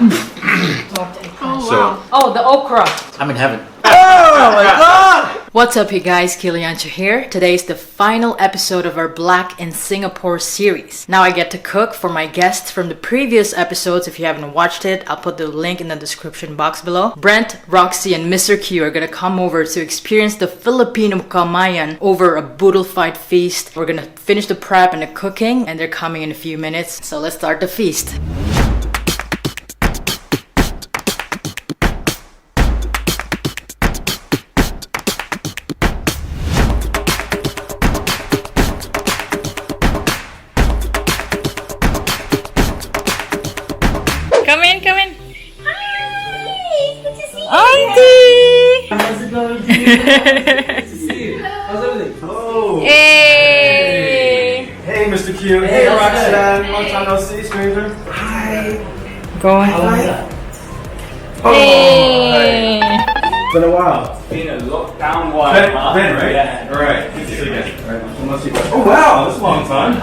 Oh, the okra. I'm in heaven. Oh my god! What's up, you guys? Kiliancha here. Today is the final episode of our Black in Singapore series. Now I get to cook for my guests from the previous episodes. If you haven't watched it, I'll put the link in the description box below. Brent, Roxy, and Mr. Q are gonna come over to experience the Filipino Kamayan over a Boodle Fight Feast. We're gonna finish the prep and the cooking, and they're coming in a few minutes. So let's start the feast. Come in, come in. Hi! Good to see you. Auntie! How's it going? Good to see you. How's everything? Oh! Hey! Hey, Mr. Q. Hey, Roxanne. Long time no see, stranger. Hi. Going. Oh, Hey! It's been a while. Been a lockdown while. Ben, right? Yeah. All right. Good to see you again. All right. Oh, wow. That's a long time.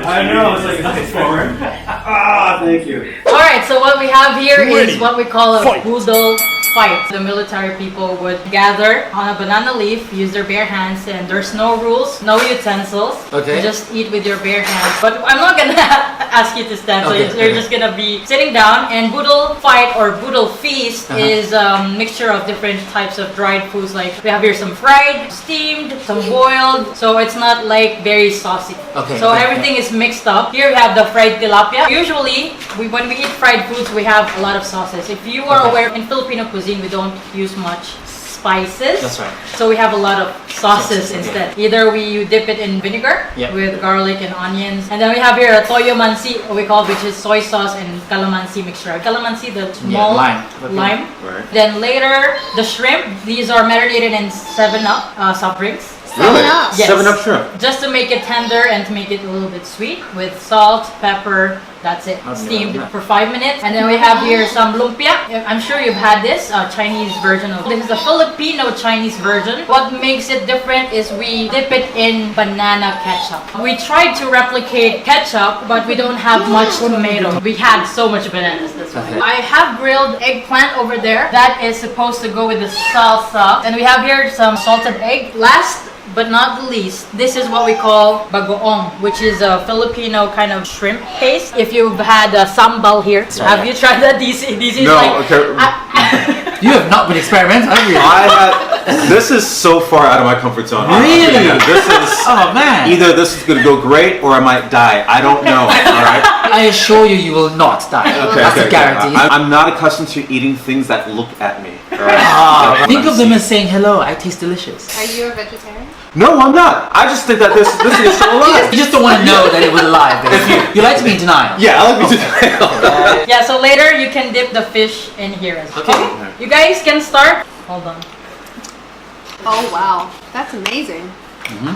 I know. It's like it's forward. Ah, thank you. Alright, so what we have here is what we call a boodle fight. The military people would gather on a banana leaf, use their bare hands, and there's no rules, no utensils. Okay. You just eat with your bare hands. But I'm not gonna ask you to stand, so you're just gonna be sitting down. And boodle fight or boodle feast is a mixture of different types of dried foods. Like we have here some fried, steamed, some boiled. So it's not like very saucy. Okay. So everything is mixed up. Here we have the fried tilapia. Usually, when we eat fried foods, we have a lot of sauces. If you are aware, in Filipino cuisine, we don't use much spices. That's right. So we have a lot of sauces instead. Either we dip it in vinegar with garlic and onions. And then we have here a toyo mansi, we call, which is soy sauce and calamansi mixture. Calamansi, the small lime. Right. Then later, the shrimp. These are marinated in 7-Up soft drinks. Really? Yes. 7-Up shrimp. Just to make it tender and to make it a little bit sweet with salt, pepper. That's it. Steamed for 5 minutes. And then we have here some lumpia. I'm sure you've had this Chinese version of this. Is the Filipino Chinese version. What makes it different is we dip it in banana ketchup. We tried to replicate ketchup, but we don't have much tomato. We had so much bananas. That's why. I have grilled eggplant over there. That is supposed to go with the salsa. And we have here some salted egg. Last but not the least, this is what we call bagoong, which is a Filipino kind of shrimp paste. If you've had sambal here, have you tried that? These is No, like, okay. You have not been experimental, have you? This is so far out of my comfort zone. Really? This is. Oh man. Either this is going to go great or I might die. I don't know. All right. I assure you, you will not die. That's a guarantee. I'm not accustomed to eating things that look at me. All right. Think of them as saying, hello, I taste delicious. Are you a vegetarian? No, I'm not. I just think that this is still alive. You just don't want to know that it was alive. You like to be in denial. Yeah, I like to. yeah, so later you can dip the fish in here as well. Okay. You guys can start. Hold on. Oh wow, that's amazing.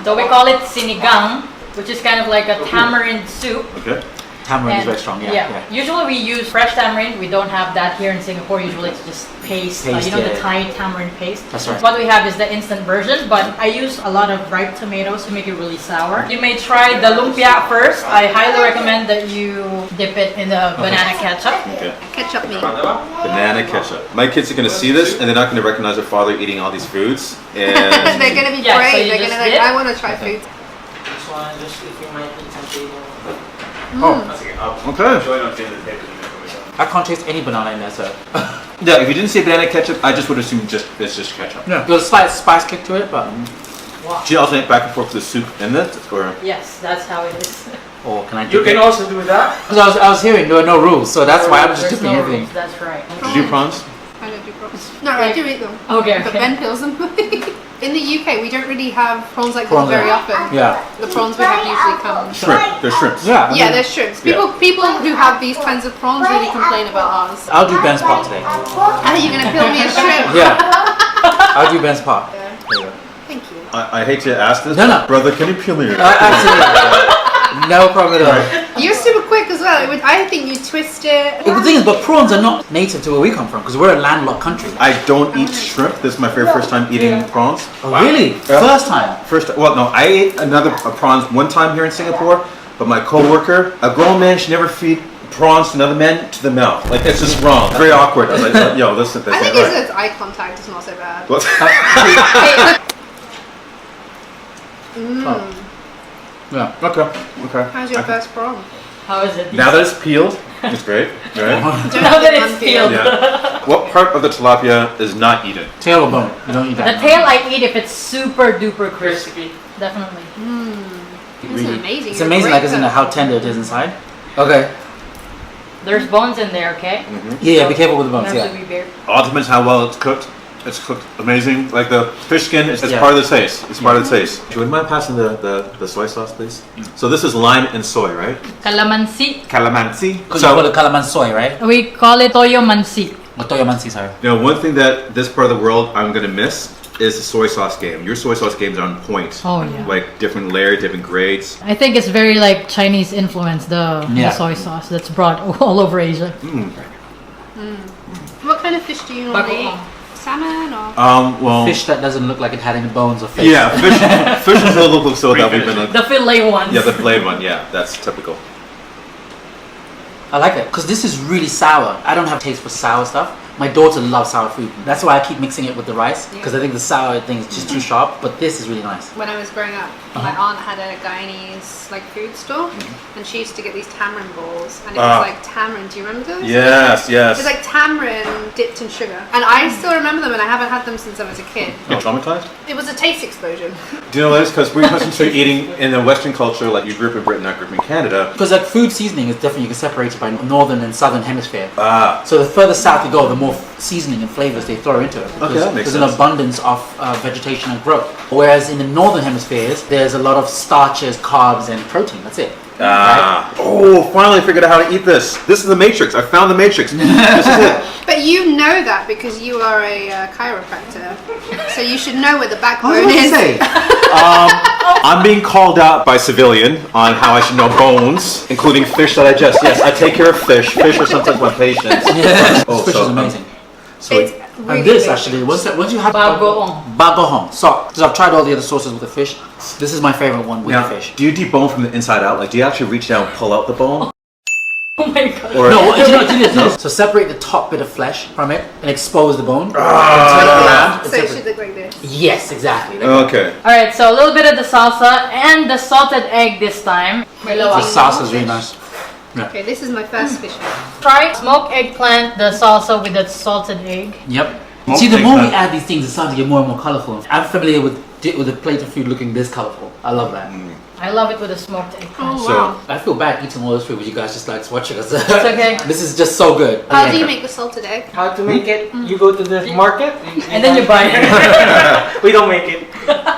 So we call it sinigang, which is kind of like a tamarind soup. Okay. Tamarind is very strong, yeah. Usually we use fresh tamarind. We don't have that here in Singapore. Usually it's just paste. You know, the Thai tamarind paste. That's right. What we have is the instant version, but I use a lot of ripe tomatoes to make it really sour. You may try the lumpia first. I highly recommend that you dip it in the banana ketchup. Okay. Ketchup me. Banana ketchup. My kids are going to see this and they're not going to recognize their father eating all these foods. And They're gonna be Yeah, so brave. you They're just gonna like, dip. I want to try food. This one, just if you might need some table. okay. I can't taste any banana in there, so. Yeah, if you didn't say banana ketchup, I just would assume it's just ketchup. Yeah. There's a spice kick to it, but. Do you alternate back and forth with the soup in it, or? Yes, that's how it is. Or can I You dip can it? also do that. Because I was hearing there were no rules, so that's why I'm just There's dipping no everything. rules, that's right. Did you do prawns? I don't do prawns. No, I do eat them. Okay, But okay. Ben peels them. In the UK, we don't really have prawns like Prawns, this very yeah. often. Yeah. The prawns we have usually come. Shrimp. They're shrimps. Yeah. Yeah, they're shrimps. People who have these kinds of prawns really complain about ours. I'll do Ben's part today. Are you gonna peel me a shrimp? Yeah. I'll do Ben's part. Yeah. There you go. Thank you. I hate to ask this, No, no. but brother, can you peel me your? Absolutely. No problem at all. You're super quick as well. I think you twist it. The thing is, but prawns are not native to where we come from because we're a landlocked country. I don't eat shrimp. This is my very first time eating prawns. Oh, really? Yeah. First time? Well, no, I ate prawns one time here in Singapore, but my co-worker, a grown man, should never feed prawns to another man to the mouth. Like it's just wrong. Very awkward. I was like, yo, listen. I think it's eye contact is not so bad. What? Yeah. Okay. How's your first prawn? How is it? Now that it's peeled, it's great. Right? Now that it's peeled. Yeah. What part of the tilapia is not eaten? Tail or bone? You don't eat The that. tail I eat if it's super duper crispy. Definitely. This is amazing. It's amazing, like, isn't it, how tender it is inside? Okay. There's bones in there, okay? Yeah, be careful with the You bones. have to Yeah. be very. All depends how well it's cooked. It's cooked amazing. Like the fish skin is Yeah. part of the taste. It's part of the taste. Would you mind passing the soy sauce, please? So this is lime and soy, right? Calamansi. Calamansi. Because you call it Calamansoy, right? We call it toyo mansi. Or Toyomansi, sorry. You know, one thing that this part of the world I'm gonna miss is the soy sauce game. Your soy sauce games are on point. Oh, yeah. Like different layers, different grades. I think it's very like Chinese influence, the soy sauce that's brought all over Asia. What kind of fish do you normally eat? Salmon or? Well, Fish that doesn't look like it had any bones or face. yeah, fish is a little so that we've been. The fillet ones. Yeah, the flayed one. Yeah, that's typical. I like it because this is really sour. I don't have a taste for sour stuff. My daughter loves sour food. That's why I keep mixing it with the rice because I think the sour thing is just too sharp. But this is really nice. When I was growing up, my aunt had a Guyanese like food store, and she used to get these tamarind balls, and it was like tamarind. Do you remember those? Yes, yes. It's like tamarind dipped in sugar, and I still remember them, and I haven't had them since I was a kid. You're traumatized? It was a taste explosion. Do you know what it is? Because we concentrate eating in the Western culture, like you grew up in Britain, I grew up in Canada. Because like food seasoning is definitely, you can separate it by northern and southern hemisphere. Ah. So the further south you go, the more seasoning and flavors they throw into it. Okay, that makes There's an sense. abundance of vegetation and growth. Whereas in the northern hemispheres, there's a lot of starches, carbs, and protein. That's it. Ah. Oh, finally figured out how to eat this. This is the matrix. I found the matrix. This is it. But you know that because you are a chiropractor, so you should know where the backbone What was I is. say? I'm being called out by civilian on how I should know bones, including fish that I just. Yes, I take care of fish. Fish are sometimes my patients. Yeah. Oh, Fish so, is amazing. So It's really And this amazing. actually, once you have Bagoong. bagoong. So, because I've tried all the other sauces with the fish, this is my favorite one with now, the fish. do you debone from the inside out? Like, do you actually reach down and pull out the bone? Oh my god. Or No, do you know, do this. So separate the top bit of flesh from it and expose the bone. So it should look like this. Yes, exactly. Okay. Alright, so a little bit of the salsa and the salted egg this time. The sauce is really nice. Okay, this is my first fish. Try smoked eggplant, the salsa with the salted egg. Yep. Smoked See, the more we eggplant. add these things, it starts to get more and more colorful. I'm familiar with a plate of food looking this colorful. I love that. I love it with the smoked eggplant. Oh So- wow. I feel bad eating all this food, but you guys just like watching us. It's okay. This is just so good. How do you make the salted egg? How to make it? You go to the market And then you buy it. We don't make it.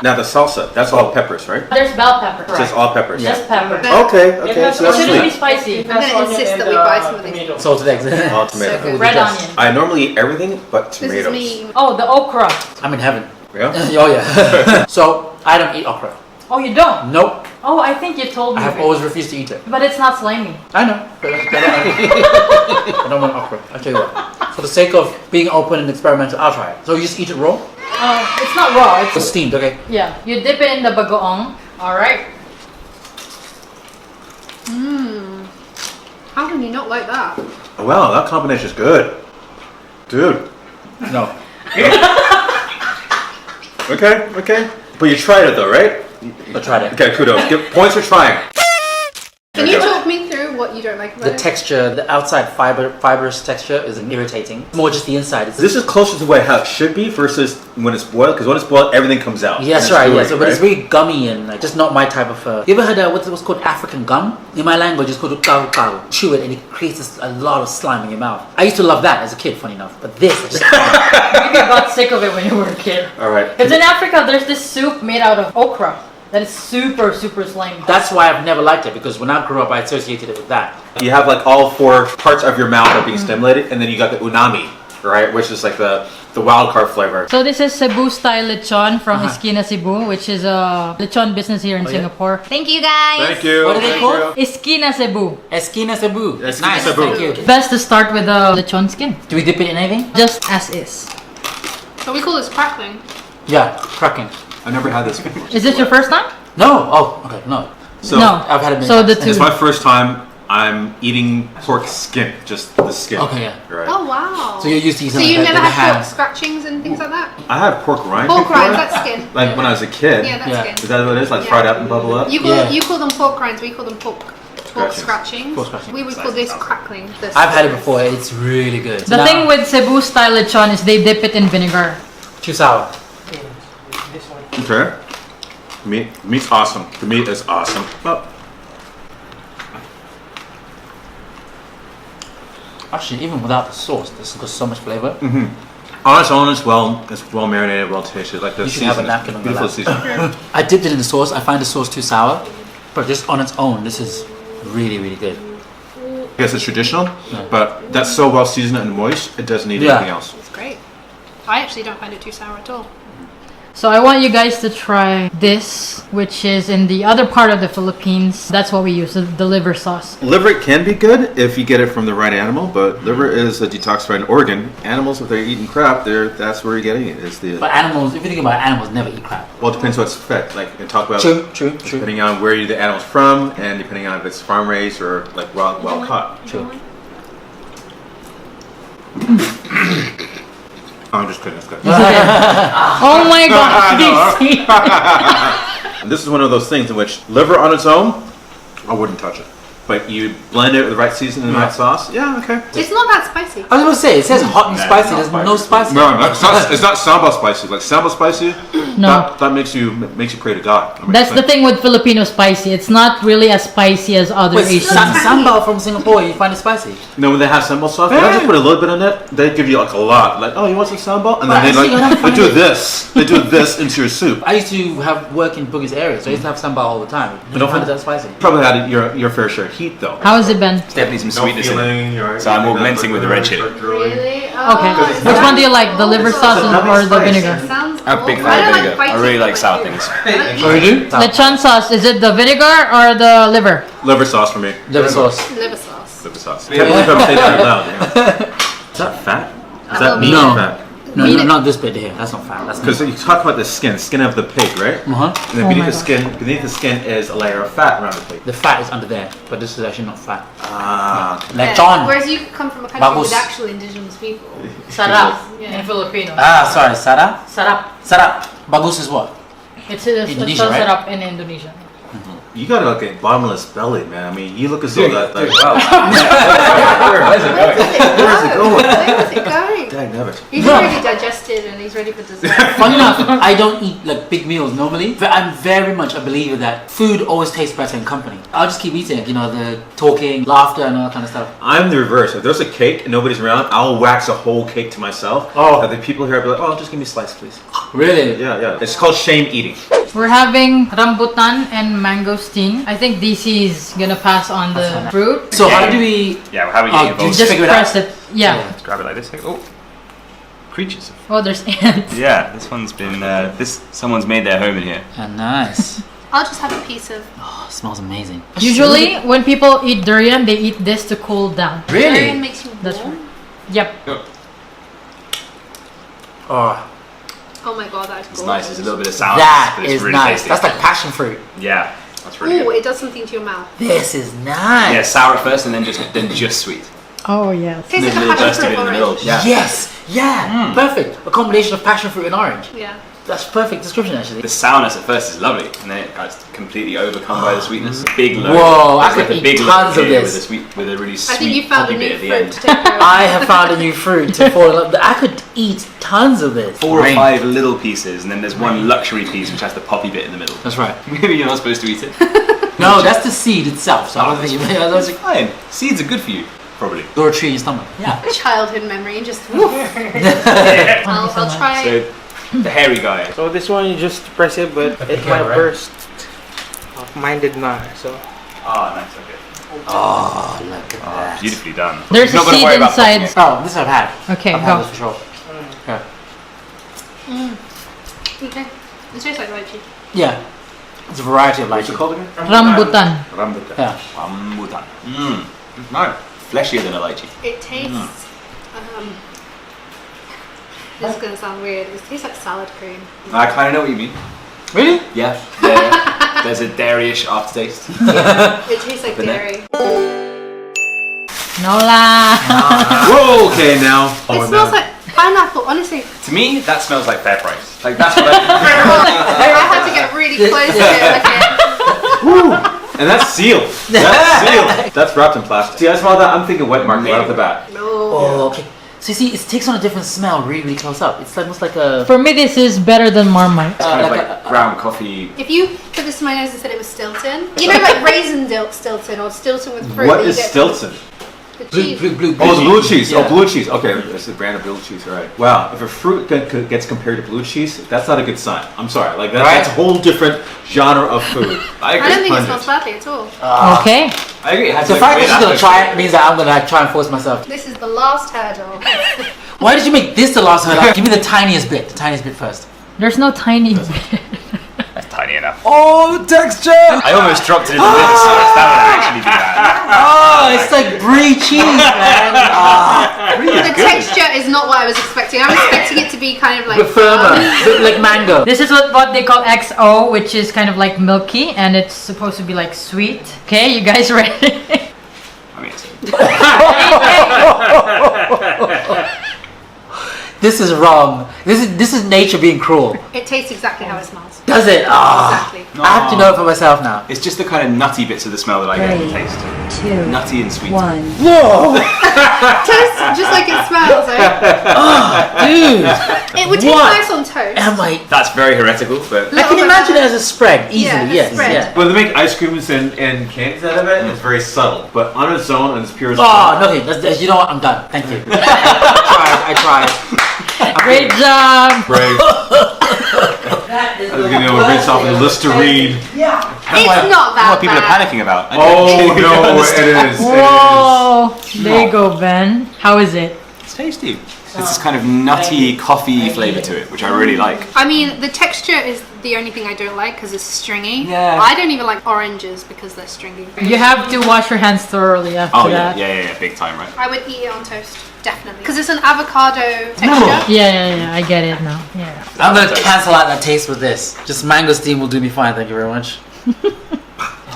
Now the salsa, that's all peppers, right? There's bell pepper. It's just all peppers. Just pepper. Okay, It okay, has so It that's shouldn't be sweet. spicy. I'm gonna insist that we buy some of these. tomato. Salted eggs. All tomato. So good. Red Yes. onion. I normally eat everything but This tomatoes. is me. Oh, the okra. I'm in heaven. Yeah? Oh yeah. So I don't eat okra. Oh, you don't? Nope. Oh, I think you told me. I have always refused to eat it. But it's not slimy. I know. But I don't want okra. I'll tell you what. For the sake of being open and experimental, I'll try it. So you just eat it raw? It's not raw. It's It's steamed, okay? yeah. You dip it in the bagoong. All right. How can you not like that? Wow, that combination is good. Dude. No. Okay. But you tried it though, right? I tried it. Okay, kudos. Give points for trying. Can Okay. you talk me through what you don't like about The it? texture, the outside fibrous texture is irritating. More just the inside. It's This is closer to how it should be versus when it's boiled, because when it's boiled, everything comes out. Yes, And it's right. gooey, Yeah. So, but it's right? very gummy and like, just not my type of. You ever heard what's called African gum? In my language, it's called kau kau. Chew it and it creates a lot of slime in your mouth. I used to love that as a kid, funny enough. But this, I just Maybe you got sick of it when you were a kid. All right. Because in Africa, there's this soup made out of okra that is super, super slimy. that's why I've never liked it because when I grew up, I associated it with that. You have like all four parts of your mouth are being stimulated, and then you got the unami, right, which is like the wild card flavor. So this is Cebu style lechon from Esquina Cebu, which is a lechon business here in Singapore. Thank you guys. Thank you. What are they called? Esquina Cebu. Esquina Cebu. Esquina Nice. Cebu. Thank you. Best to start with the lechon skin. Do we dip it in anything? Just as is. So we call this crackling. Yeah, cracking. I never had this before. Is this your first time? No. Oh, okay. No. So No. I've had it many So the times. two. it's my first time. I'm eating pork skin, just the skin. Okay, yeah. Right. Oh wow. So you're used to eating So you like never the had pork ham. scratchings and things like that? I had pork rind Pork before. rinds, that's skin. Like when I was a kid. Yeah, that's Yeah. skin. Is that what it is? Like Yeah. fried up and bubble up? You call them pork rinds, we call them pork Scratchings. scratchings. Pork scratchings. We would call this crackling. I've had it before. It's really good. The thing with Cebu style lechon is they dip it in vinegar. too sour. This one. Okay. Meat's awesome. The meat is awesome. Oh. Actually, even without the sauce, this has got so much flavor. On its own, it's well marinated, well tasted. Like the You should have a seasoning, napkin on your beautiful lap. seasoning. I dipped it in the sauce. I find the sauce too sour, but just on its own, this is really, really good. Yes, it's traditional, but that's so well seasoned and moist. It doesn't need Yeah. anything else. It's great. I actually don't find it too sour at all. So I want you guys to try this, which is in the other part of the Philippines. That's what we use, the liver sauce. Liver can be good if you get it from the right animal, but liver is a detoxified organ. Animals, if they're eating crap, that's where you're getting it. Is the But animals, if you think about it, animals never eat crap. well, it depends what's fed. Like you talk about True. depending on where the animal's from, and depending on if it's farm raised or like wild caught. True. Oh, I'm just kidding. It's good. Oh my god! And this is one of those things in which liver on its own, I wouldn't touch it. But you blend it with the right seasoning and the right sauce. Yeah, okay. It's not that spicy. I was gonna say, it says hot and spicy. not There's no spicy. No, it's not sambal spicy. Like sambal spicy, No. that makes you pray to God. That makes That's the sense. thing with Filipino spicy. It's not really as spicy as other Wait, Asian. sambal from Singapore, you find it spicy? You know when they have sambal sauce, they don't just put a little bit in it. They give you like a lot. Like, oh, you want some sambal? And then they do this. They do this into your soup. I used to have work in Bugis area, so I used to have sambal all the time. You don't find it that spicy? Probably had your fair share of heat though. How has it been? There's definitely some sweetness in it. You're right. So I'm augmenting with the red chili. Really? Okay. Which one do you like, the liver sauce or the vinegar? Sounds I'm a big awful. fan of I don't vinegar. like I really like sour spicy things. Oh, you do? Lechon sauce, is it the vinegar or the liver? Liver sauce for me. Liver sauce. Liver sauce. Liver sauce. Can't believe I'm saying that out loud. Yeah. Is that fat? Is that meat No. or fat? No, not this bit here. That's not fat. That's Because you talk about the skin of the pig, right? Uh-huh. And then Oh my beneath the skin is a layer of fat around the pig. The fat is under there, but this is actually not fat. Ah. Lechon. Whereas you come from a country Bagus. with actual indigenous people. Sarap in Filipino. Sorry, sarap. Sarap. Sarap. Bagus is what? It's Indonesia, right? sarap in Indonesia. You got like a bottomless belly, man. I mean, you look as though that. Like, Wow. where's it going? Where's it going? Where's it going? Dang nabbit. He's already digested and he's ready for dessert. Funny enough, I don't eat like big meals normally, but I'm very much a believer that food always tastes better in company. I'll just keep eating it, you know, the talking, laughter, and all that kind of stuff. I'm the reverse. If there's a cake and nobody's around, I'll wax a whole cake to myself. Oh. And the people here will be like, oh, just give me a slice, please. Really? Yeah. It's called shame eating. We're having rambutan and mangosteen. I think DC is gonna pass on the fruit. So how do we? Yeah, well, how are we Oh, getting do you involved? Just figure it press out? it. Yeah. Let's grab it like this. Oh, creatures. Oh, there's ants. Yeah, this one's been, someone's made their home in here. Nice. I'll just have a piece of. Oh, it smells amazing. Usually, when people eat durian, they eat this to cool down. Durian Really? makes you warm. That's right. Yep. Oh, Oh my god, that's It's gorgeous. nice. There's a little bit of sour. that but it's is really nice. tasty. That's like passion fruit. Yeah, that's really Ooh, good. it does something to your mouth. This is nice. Yeah, sour at first and then just sweet. Oh, yes. Tastes There's like a a little burst passion of it fruit in the orange. middle. Yeah. Yes. Yeah. Perfect. A combination of passion fruit and orange. Yeah. That's perfect description actually. The sourness at first is lovely, and then it gets completely overcome by the sweetness. Big load. Whoa, I It's could like a eat big load tons of here this. with a really I sweet think you found a poppy bit new at the fruit end. to take care of. I have found a new fruit to fall in love with. I could eat tons of this. 4 or 5 little pieces, and then there's one luxury piece which has the poppy bit in the middle. That's right. Maybe you're not supposed to eat it. No, that's the seed itself. So I don't think you. That's fine. Seeds are good for you, probably. Grow a tree in your stomach. Yeah. Childhood memory and just woof. Yeah. I'll try. So the hairy guy. So this one you just press it, but it might burst. Mine did not. So Ah, nice. Okay. Oh, look at Ah, that. beautifully done. There's Not a gonna seed worry about inside. popping it. Oh, this I've had. Okay, I've had go. this for sure. Okay. Okay. It tastes like lychee. Yeah. It's a variety of What's it lychee. called again? Rambutan. Rambutan. Yeah. Rambutan. Mmm. No. Fleshier than a lychee. It tastes. This is gonna sound weird. It tastes like salad cream. I kind of know what you mean. Really? Yeah. There's a dairyish aftertaste. It tastes like Vanilla. dairy. No la. Whoa, okay, now. It smells like pineapple, honestly. To me, that smells like fair price. Like that's what I. I had to get really close to it. And that's sealed. That's sealed. That's wrapped in plastic. See, I smell that. I'm thinking wet market right off the bat. Oh, okay. So you see, it takes on a different smell really close up. It's almost like a... For me, this is better than Marmite. Kind of like ground coffee. If you put this in my nose and said it was Stilton, you know, like raisin Stilton or Stilton with fruit. What that you is get Stilton? The cheese. Oh, the blue cheese. Yeah. Oh, blue cheese. Okay, it's a brand of blue cheese. All right. Wow. If a fruit gets compared to blue cheese, that's not a good sign. I'm sorry. Like that's a whole different genre of food. I agree. I don't think it smells badly at all. Okay. I agree. It has The like fact great that she's gonna try it atmosphere. means that I'm gonna try and force myself. This is the last hurdle. Why did you make this the last hurdle? Give me the tiniest bit first. There's no tiny bit. That's tiny enough. Oh, the texture! I almost dropped it in the bin sauce. That would actually be bad. Oh, it's like brie cheese, man. The texture is not what I was expecting. I was expecting it to be kind of like But firmer, bit like mango. This is what they call XO, which is kind of like milky, and it's supposed to be like sweet. Okay, you guys ready? I mean, This is wrong. This is nature being cruel. It tastes exactly how it smells. Does it? Exactly. I have to know it for myself now. it's just the kind of nutty bits of the smell that I get in the taste. 2, Nutty and sweet. 1. Whoa, Tastes just like it smells. Eh? dude! It would taste What? nice on toast. Am I? That's very heretical, but I can imagine it as a spread easily. Yeah, Yes, spread. yeah. When they make ice creams and candies out of it, it's very subtle. But on its own, on its pure Oh, no, okay. You know what? I'm done. Thank you. I tried. Great job. brave. That is I was gonna rinse off the Listerine. It's not that what people are bad. panicking about. Oh no, it is. Whoa. There you go, Ben. How is it? It's tasty. It's this kind of nutty coffee flavour to it, which I really like. I mean, the texture is the only thing I don't like because it's stringy. Yeah. I don't even like oranges because they're stringy. You have to wash your hands thoroughly after Oh yeah, that. yeah, big time, right? I would eat it on toast, definitely. Because it's an avocado texture. Yeah, I get it now. Yeah. I'm gonna cancel out that taste with this. Just mangosteen will do me fine. Thank you very much.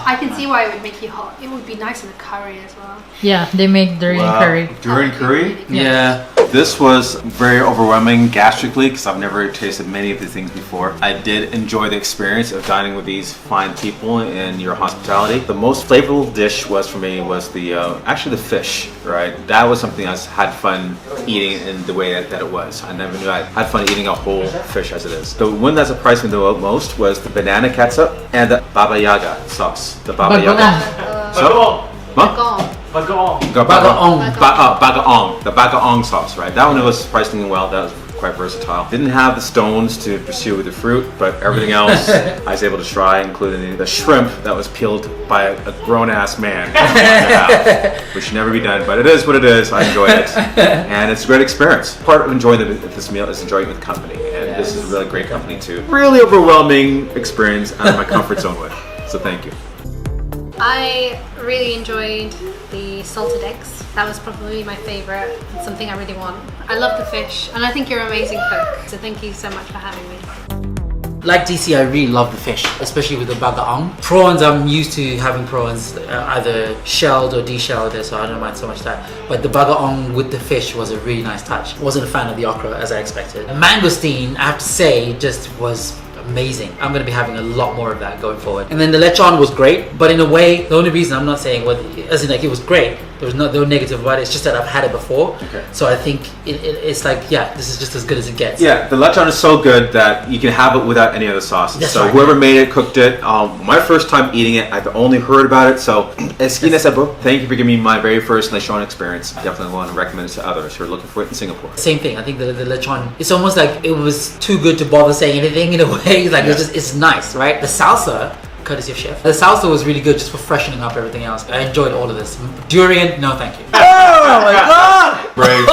I can see why it would make you hot. It would be nice in a curry as well. Yeah, they make durian curry. Durian curry. Yeah. This was very overwhelming gastrically because I've never tasted many of these things before. I did enjoy the experience of dining with these fine people and your hospitality. The most flavorful dish was for me was the actually the fish. Right, that was something I had fun eating in the way that it was. I never knew I had fun eating a whole fish as it is. The one that surprised me the most was the banana ketchup and the Baba Yaga sauce. The Baba Yaga. So, huh? Gone. Bagaong, the bagaong sauce, right? That one was surprisingly well. That was quite versatile. Didn't have the stones to pursue with the fruit, but everything else I was able to try, including the shrimp that was peeled by a grown-ass man, which should never be done. But it is what it is. I enjoyed it, and it's a great experience. Part of enjoying this meal is enjoying it with company, and this is really great company too. Really overwhelming experience out of my comfort zone with. So thank you. I really enjoyed the salted eggs. That was probably my favorite. It's something I really want. I love the fish, and I think you're an amazing cook. So thank you so much for having me. Like DC, I really love the fish, especially with the bagaong. Prawns, I'm used to having prawns either shelled or deshelled, so I don't mind so much that. But the bagaong with the fish was a really nice touch. Wasn't a fan of the okra as I expected. Mangosteen, I have to say, just was amazing. I'm going to be having a lot more of that going forward. And then the lechon was great, but in a way, the only reason I'm not saying, as in like it was great, there was no negative about it, it's just that I've had it before. Okay. So I think it's like, yeah, this is just as good as it gets. Yeah, the lechon is so good that you can have it without any other sauces. That's so right. whoever made it, cooked it. My first time eating it, I've only heard about it. So, Esquina Cebu, thank you for giving me my very first lechon experience. I definitely want to recommend it to others who are looking for it in Singapore. Same thing. I think the lechon, it's almost like it was too good to bother saying anything in a way. Like it's nice, right? The salsa, courtesy of chef. The salsa was really good just for freshening up everything else. I enjoyed all of this. Durian, no thank you. Oh my god! Brave.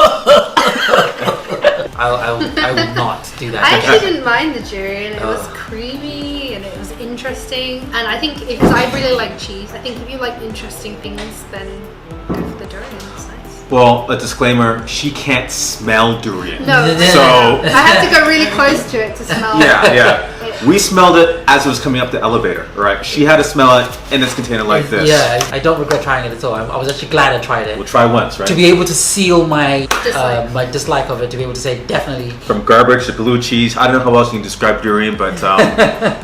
I will not do that. I actually didn't mind the durian. It was creamy and it was interesting. And I think because I really like cheese, I think if you like interesting things, then go for the durian. It's nice. Well, a disclaimer: she can't smell durian. No, So I have to go really close to it to smell. yeah. We smelled it as it was coming up the elevator, right? She had to smell it in this container like this. Yeah, I don't regret trying it at all. I was actually glad I tried it. We'll try once, right? To be able to seal my Dislike. my dislike of it, to be able to say definitely. From garbage to blue cheese. I don't know how else you can describe durian, but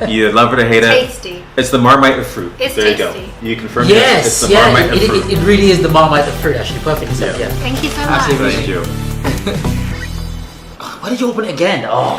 you love it or hate it. Tasty. It's the Marmite of fruit. It's there tasty. you go. You confirm it's Yes, the yeah, Marmite of fruit. it really is the Marmite of fruit. Actually, perfectly said. Yeah. Yeah. Thank you so much. Absolutely. Thank you. Why did you open it again? Oh.